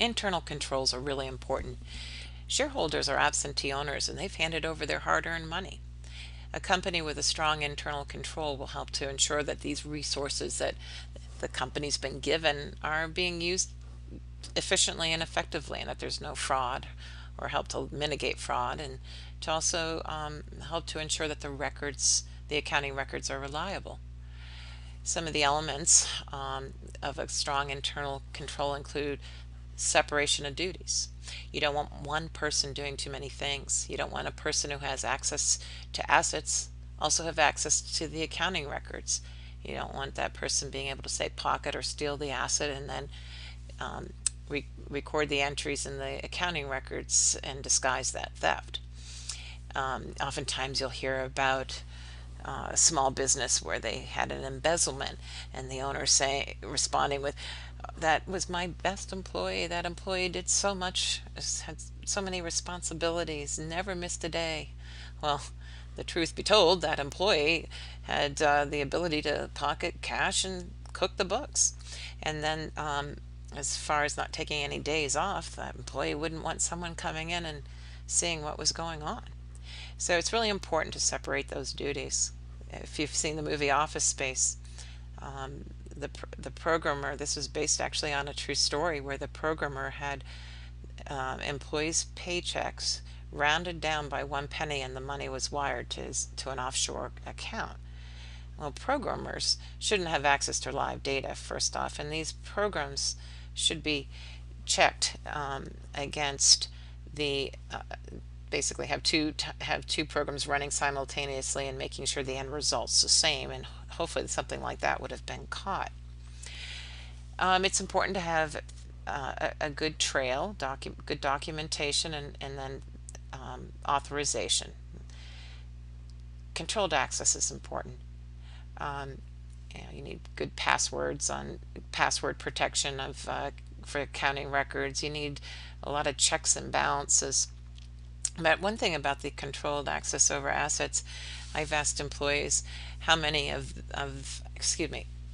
Internal controls are really important. Shareholders are absentee owners and they've handed over their hard-earned money. A company with a strong internal control will help to ensure that these resources that the company's been given are being used efficiently and effectively, and that there's no fraud, or help to mitigate fraud, and to also help to ensure that the accounting records are reliable. Some of the elements of a strong internal control include separation of duties. You don't want one person doing too many things. You don't want a person who has access to assets also have access to the accounting records. You don't want that person being able to, say, pocket or steal the asset and then record the entries in the accounting records and disguise that theft. Oftentimes you'll hear about a small business where they had an embezzlement, and the owner responding with, "That was my best employee. That employee did so much, had so many responsibilities, never missed a day." Well, the truth be told, that employee had the ability to pocket cash and cook the books. And then as far as not taking any days off, that employee wouldn't want someone coming in and seeing what was going on. So it's really important to separate those duties. If you've seen the movie Office Space, the programmer, this was based actually on a true story where the programmer had employees' paychecks rounded down by 1 penny, and the money was wired to an offshore account. Well, programmers shouldn't have access to live data, first off, and these programs should be checked against the basically have two programs running simultaneously and making sure the end result's the same, and hopefully something like that would have been caught. It's important to have a good trail, good documentation, and then authorization. Controlled access is important. You need good passwords on password protection for accounting records. You need a lot of checks and balances. But one thing about the controlled access over assets, I've asked employees how many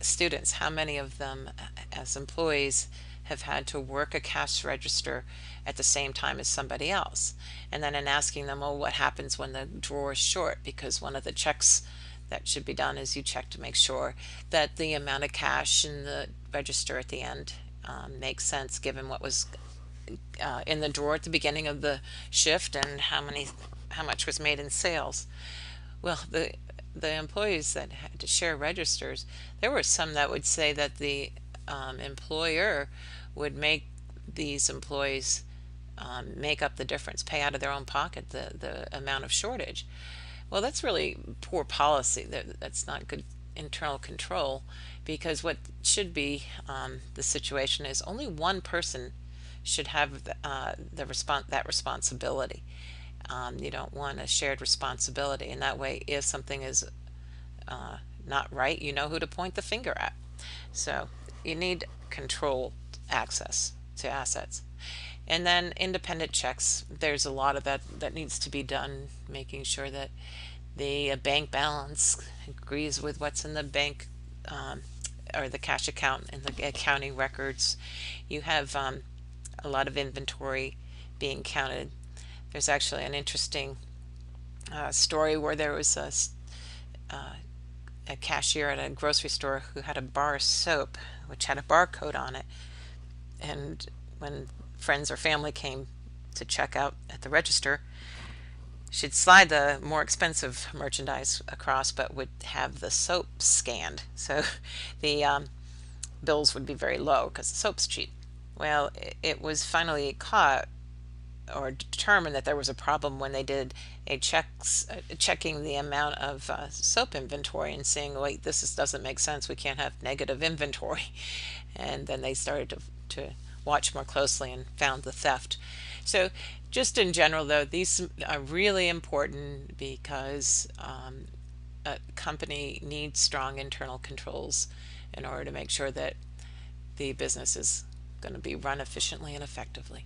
students, how many of them as employees have had to work a cash register at the same time as somebody else. And then in asking them, well, what happens when the drawer is short? Because one of the checks that should be done is you check to make sure that the amount of cash in the register at the end makes sense given what was in the drawer at the beginning of the shift and how much was made in sales. Well, the employees that had to share registers, there were some that would say that the employer would make these employees make up the difference, pay out of their own pocket the amount of shortage. Well, that's really poor policy. That's not good internal control, because what should be the situation is only one person should have that responsibility. You don't want a shared responsibility, and that way if something is not right, you know who to point the finger at. So you need controlled access to assets. And then independent checks, there's a lot of that needs to be done, making sure that the bank balance agrees with what's in the bank or the cash account and the accounting records. You have a lot of inventory being counted. There's actually an interesting story where there was a cashier at a grocery store who had a bar of soap which had a barcode on it, and when friends or family came to check out at the register, she'd slide the more expensive merchandise across but would have the soap scanned, so the bills would be very low because the soap's cheap. Well, it was finally caught or determined that there was a problem when they did checking the amount of soap inventory and saying, wait, doesn't make sense, we can't have negative inventory. And then they started to watch more closely and found the theft. So just in general, though, these are really important because a company needs strong internal controls in order to make sure that the business is going to be run efficiently and effectively.